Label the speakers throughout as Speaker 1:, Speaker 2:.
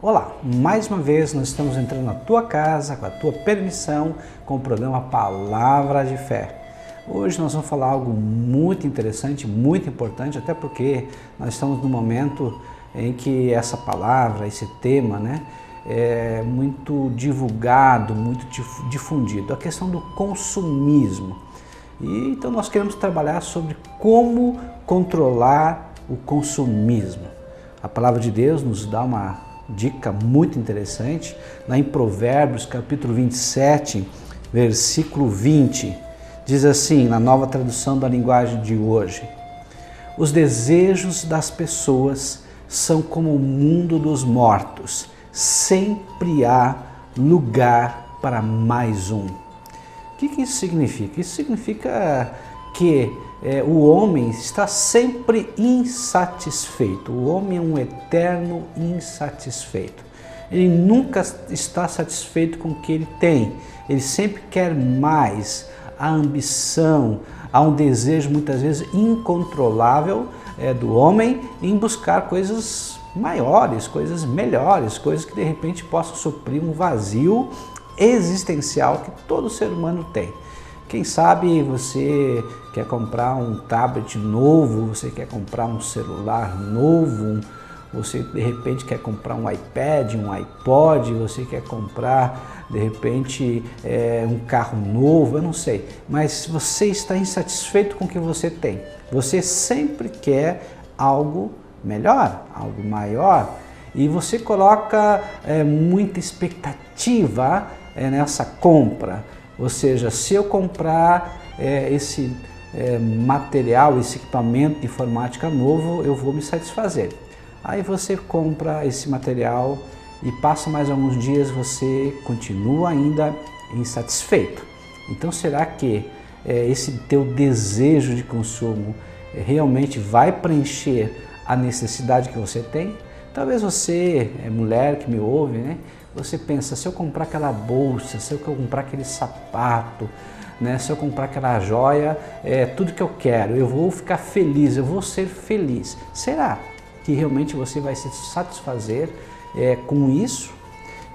Speaker 1: Olá, mais uma vez nós estamos entrando na tua casa, com a tua permissão, com o programa Palavra de Fé. Hoje nós vamos falar algo muito interessante, muito importante, até porque nós estamos num momento em que essa palavra, esse tema, é muito divulgado, muito difundido, a questão do consumismo. E então nós queremos trabalhar sobre como controlar o consumismo. A palavra de Deus nos dá uma dica muito interessante, lá em Provérbios, capítulo 27, versículo 20, diz assim, na nova tradução da linguagem de hoje: os desejos das pessoas são como o mundo dos mortos, sempre há lugar para mais um. O que isso significa? Isso significa que o homem está sempre insatisfeito. O homem é um eterno insatisfeito. Ele nunca está satisfeito com o que ele tem. Ele sempre quer mais. A ambição, há um desejo muitas vezes incontrolável do homem em buscar coisas maiores, coisas melhores, coisas que de repente possam suprir um vazio existencial que todo ser humano tem. Quem sabe você quer comprar um tablet novo, você quer comprar um celular novo, você de repente quer comprar um iPad, um iPod, você quer comprar de repente um carro novo, eu não sei. Mas você está insatisfeito com o que você tem. Você sempre quer algo melhor, algo maior. E você coloca muita expectativa nessa compra. Ou seja, se eu comprar esse material, esse equipamento de informática novo, eu vou me satisfazer. Aí você compra esse material e passa mais alguns dias, você continua ainda insatisfeito. Então será que esse teu desejo de consumo realmente vai preencher a necessidade que você tem? Talvez você, mulher que me ouve, você pensa, se eu comprar aquela bolsa, se eu comprar aquele sapato, se eu comprar aquela joia, tudo que eu quero, eu vou ficar feliz, eu vou ser feliz. Será que realmente você vai se satisfazer com isso?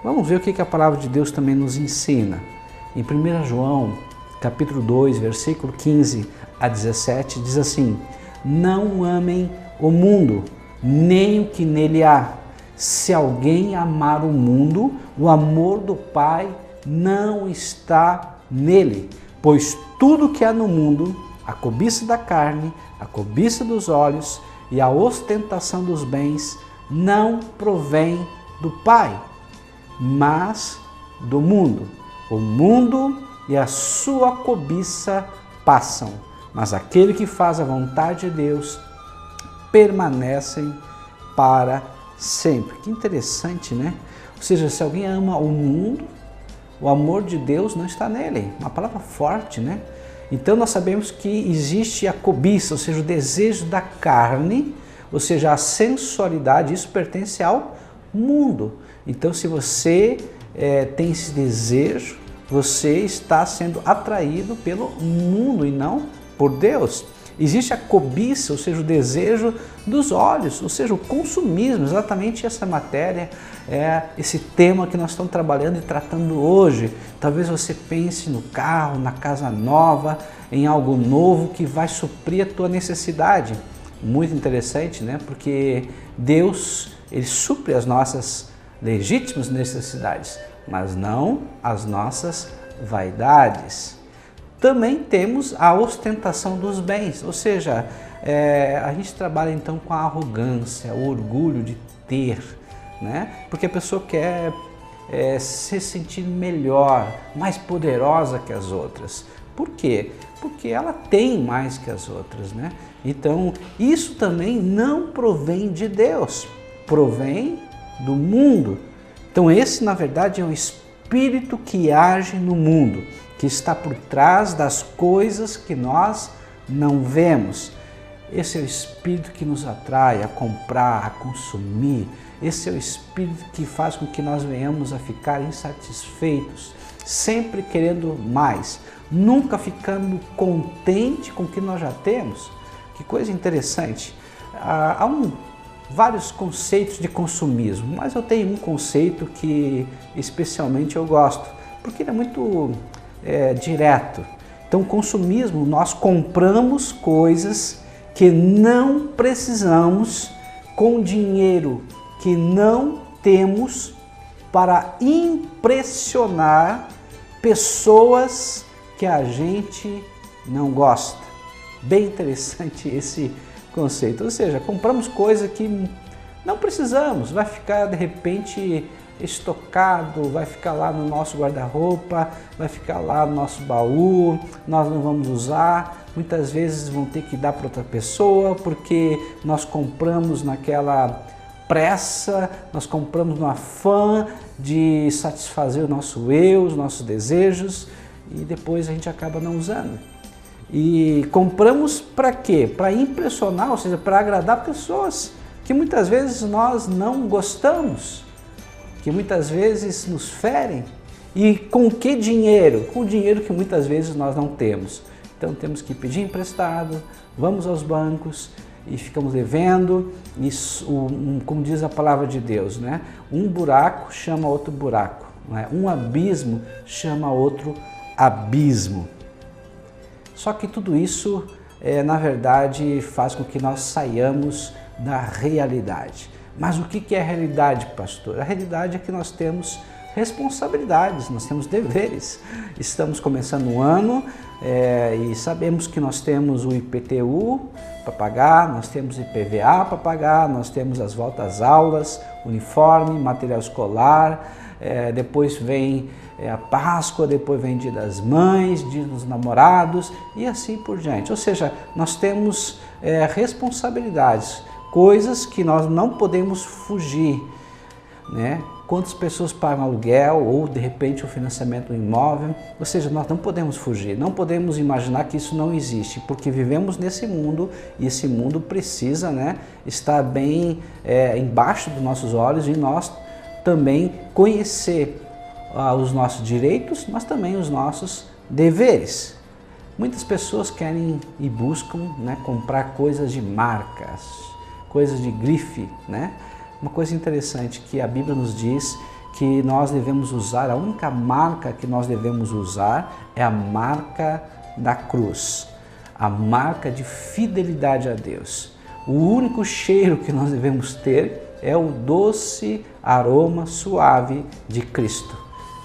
Speaker 1: Vamos ver o que a palavra de Deus também nos ensina. Em 1 João, capítulo 2, versículo 15 a 17, diz assim: não amem o mundo, nem o que nele há. Se alguém amar o mundo, o amor do Pai não está nele. Pois tudo que há no mundo, a cobiça da carne, a cobiça dos olhos e a ostentação dos bens, não provém do Pai, mas do mundo. O mundo e a sua cobiça passam, mas aquele que faz a vontade de Deus permanecem para sempre. Que interessante, né? Ou seja, se alguém ama o mundo, o amor de Deus não está nele. Uma palavra forte, né? Então nós sabemos que existe a cobiça, ou seja, o desejo da carne, ou seja, a sensualidade, isso pertence ao mundo. Então se você tem esse desejo, você está sendo atraído pelo mundo e não por Deus. Existe a cobiça, ou seja, o desejo dos olhos, ou seja, o consumismo, exatamente essa matéria, esse tema que nós estamos trabalhando e tratando hoje. Talvez você pense no carro, na casa nova, em algo novo que vai suprir a tua necessidade. Muito interessante, né? Porque Deus, Ele supre as nossas legítimas necessidades, mas não as nossas vaidades. Também temos a ostentação dos bens, ou seja, a gente trabalha então com a arrogância, o orgulho de ter, porque a pessoa quer se sentir melhor, mais poderosa que as outras. Por quê? Porque ela tem mais que as outras, Então, isso também não provém de Deus, provém do mundo. Então, esse, na verdade, é um espírito que age no mundo, que está por trás das coisas que nós não vemos. Esse é o espírito que nos atrai a comprar, a consumir. Esse é o espírito que faz com que nós venhamos a ficar insatisfeitos, sempre querendo mais, nunca ficando contente com o que nós já temos. Que coisa interessante. Há um vários conceitos de consumismo, mas eu tenho um conceito que especialmente eu gosto, porque ele é muito direto. Então, consumismo, nós compramos coisas que não precisamos com dinheiro que não temos para impressionar pessoas que a gente não gosta. Bem interessante esse conceito, ou seja, compramos coisa que não precisamos, vai ficar de repente estocado, vai ficar lá no nosso guarda-roupa, vai ficar lá no nosso baú, nós não vamos usar, muitas vezes vão ter que dar para outra pessoa, porque nós compramos naquela pressa, nós compramos no afã de satisfazer o nosso eu, os nossos desejos, e depois a gente acaba não usando. E compramos para quê? Para impressionar, ou seja, para agradar pessoas que muitas vezes nós não gostamos, que muitas vezes nos ferem. E com que dinheiro? Com o dinheiro que muitas vezes nós não temos. Então temos que pedir emprestado, vamos aos bancos e ficamos devendo. Isso, como diz a palavra de Deus, né? Um buraco chama outro buraco, né? Um abismo chama outro abismo. Só que tudo isso, na verdade, faz com que nós saiamos da realidade. Mas o que é a realidade, pastor? A realidade é que nós temos responsabilidades, nós temos deveres. Estamos começando um ano e sabemos que nós temos o IPTU para pagar, nós temos IPVA para pagar, nós temos as voltas às aulas, uniforme, material escolar, depois vem a Páscoa, depois vem Dia das Mães, Dia dos Namorados e assim por diante. Ou seja, nós temos responsabilidades, coisas que nós não podemos fugir, né? Quantas pessoas pagam aluguel ou de repente o financiamento do imóvel, ou seja, nós não podemos fugir, não podemos imaginar que isso não existe, porque vivemos nesse mundo e esse mundo precisa, né, estar bem embaixo dos nossos olhos e nós também conhecer os nossos direitos, mas também os nossos deveres. Muitas pessoas querem e buscam, né, comprar coisas de marcas, coisas de grife, né? Uma coisa interessante que a Bíblia nos diz que nós devemos usar, a única marca que nós devemos usar é a marca da cruz, a marca de fidelidade a Deus. O único cheiro que nós devemos ter é o doce aroma suave de Cristo.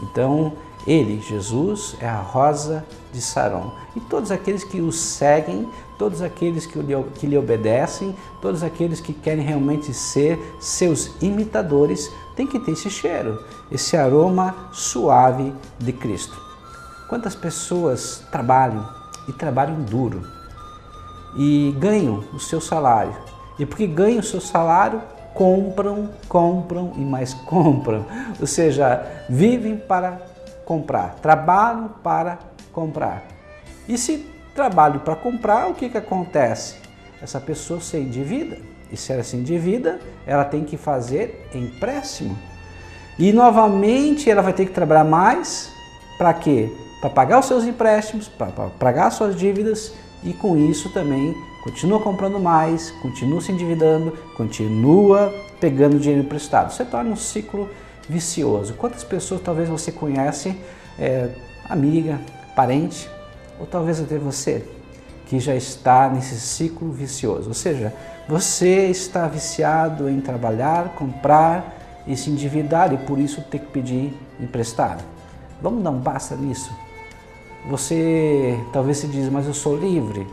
Speaker 1: Então, Ele, Jesus, é a rosa de Saron. E todos aqueles que o seguem, todos aqueles que lhe obedecem, todos aqueles que querem realmente ser seus imitadores, têm que ter esse cheiro, esse aroma suave de Cristo. Quantas pessoas trabalham e trabalham duro e ganham o seu salário? E porque ganham o seu salário, compram e mais compram. Ou seja, vivem para comprar, trabalham para comprar. E se trabalho para comprar, o que acontece? Essa pessoa se endivida. E se ela se endivida, ela tem que fazer empréstimo. E novamente ela vai ter que trabalhar mais. Para quê? Para pagar os seus empréstimos, para pagar as suas dívidas. E com isso também continua comprando mais, continua se endividando, continua pegando dinheiro emprestado. Você torna um ciclo vicioso. Quantas pessoas talvez você conhece, amiga, parente, ou talvez até você, que já está nesse ciclo vicioso. Ou seja, você está viciado em trabalhar, comprar e se endividar e por isso ter que pedir emprestado. Vamos dar um basta nisso? Você talvez se diz, mas eu sou livre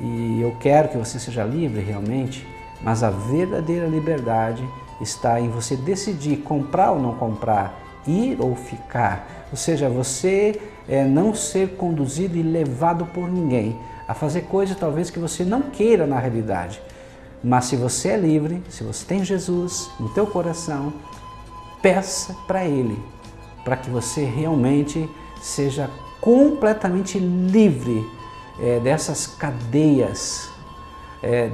Speaker 1: e eu quero que você seja livre realmente, mas a verdadeira liberdade está em você decidir comprar ou não comprar, ir ou ficar. Ou seja, você não ser conduzido e levado por ninguém a fazer coisas talvez que você não queira na realidade. Mas se você é livre, se você tem Jesus no teu coração, peça para Ele, para que você realmente seja completamente livre dessas cadeias,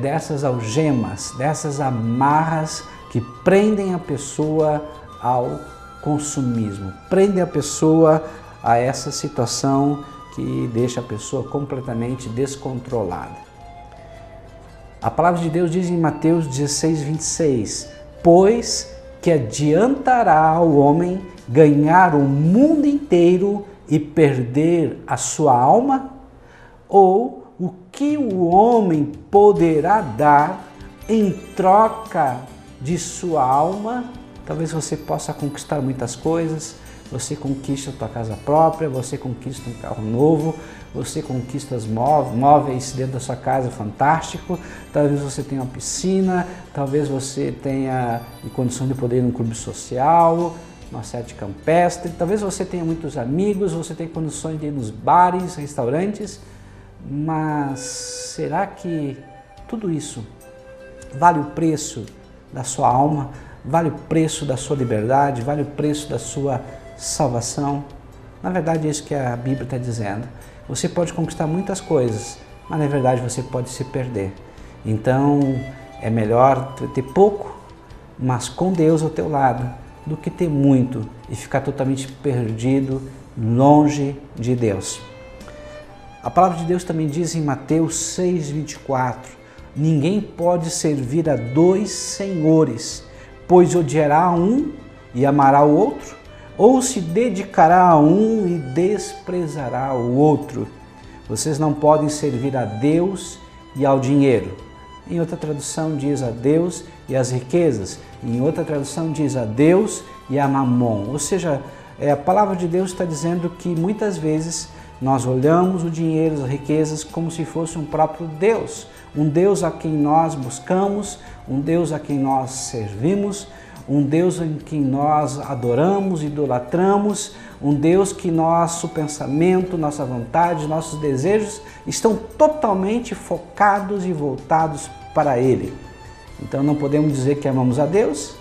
Speaker 1: dessas algemas, dessas amarras que prendem a pessoa ao consumismo, prendem a pessoa a essa situação que deixa a pessoa completamente descontrolada. A palavra de Deus diz em Mateus 16, 26, pois que adiantará ao homem ganhar o mundo inteiro e perder a sua alma? Ou o que o homem poderá dar em troca de sua alma? Talvez você possa conquistar muitas coisas, você conquista a tua casa própria, você conquista um carro novo, você conquista os móveis dentro da sua casa, fantástico, talvez você tenha uma piscina, talvez você tenha condição de poder ir num clube social, uma sede campestre, talvez você tenha muitos amigos, você tenha condições de ir nos bares, restaurantes, mas será que tudo isso vale o preço da sua alma, vale o preço da sua liberdade, vale o preço da sua salvação? Na verdade é isso que a Bíblia está dizendo. Você pode conquistar muitas coisas, mas na verdade você pode se perder. Então é melhor ter pouco, mas com Deus ao teu lado, do que ter muito e ficar totalmente perdido, longe de Deus. A palavra de Deus também diz em Mateus 6,24, ninguém pode servir a dois senhores, pois odiará a um e amará o outro, ou se dedicará a um e desprezará o outro. Vocês não podem servir a Deus e ao dinheiro. Em outra tradução diz a Deus e às riquezas. Em outra tradução diz a Deus e a Mamon. Ou seja, a palavra de Deus está dizendo que muitas vezes nós olhamos o dinheiro, as riquezas como se fosse um próprio Deus. Um Deus a quem nós buscamos, um Deus a quem nós servimos, um Deus em quem nós adoramos, idolatramos, um Deus que nosso pensamento, nossa vontade, nossos desejos estão totalmente focados e voltados para Ele. Então não podemos dizer que amamos a Deus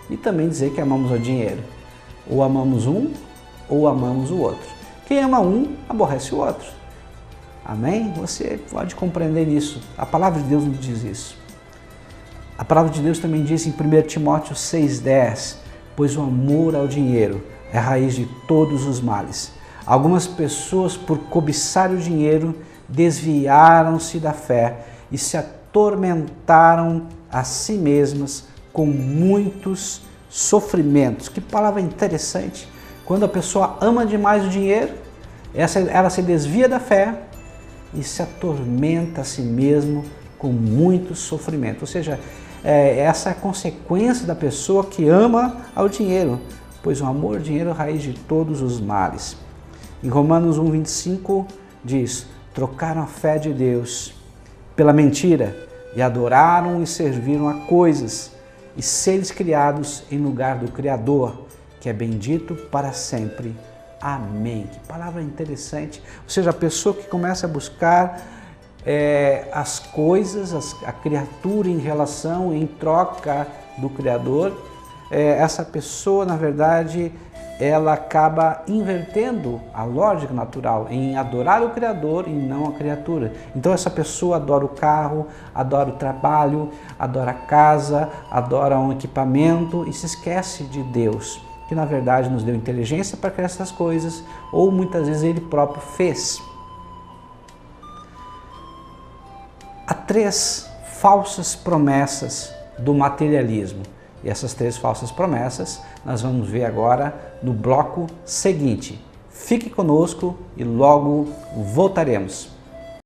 Speaker 1: e também dizer que amamos o dinheiro. Ou amamos um ou amamos o outro. Quem ama um, aborrece o outro. Amém? Você pode compreender isso. A palavra de Deus nos diz isso. A palavra de Deus também diz em 1 Timóteo 6,10, pois o amor ao dinheiro é a raiz de todos os males. Algumas pessoas, por cobiçar o dinheiro, desviaram-se da fé e se atormentaram a si mesmas com muitos sofrimentos. Que palavra interessante! Quando a pessoa ama demais o dinheiro, ela se desvia da fé e se atormenta a si mesmo com muito sofrimento. Ou seja, essa é a consequência da pessoa que ama ao dinheiro, pois o amor ao dinheiro é a raiz de todos os males. Em Romanos 1,25 diz, trocaram a fé de Deus pela mentira e adoraram e serviram a coisas e seres criados em lugar do Criador, que é bendito para sempre. Amém. Que palavra interessante. Ou seja, a pessoa que começa a buscar as coisas, a criatura em relação, em troca do Criador, essa pessoa, na verdade, ela acaba invertendo a lógica natural em adorar o Criador e não a criatura. Então essa pessoa adora o carro, adora o trabalho, adora a casa, adora um equipamento e se esquece de Deus, que na verdade nos deu inteligência para criar essas coisas, ou muitas vezes Ele próprio fez. Há 3 falsas promessas do materialismo. E essas 3 falsas promessas nós vamos ver agora no bloco seguinte. Fique conosco e logo voltaremos.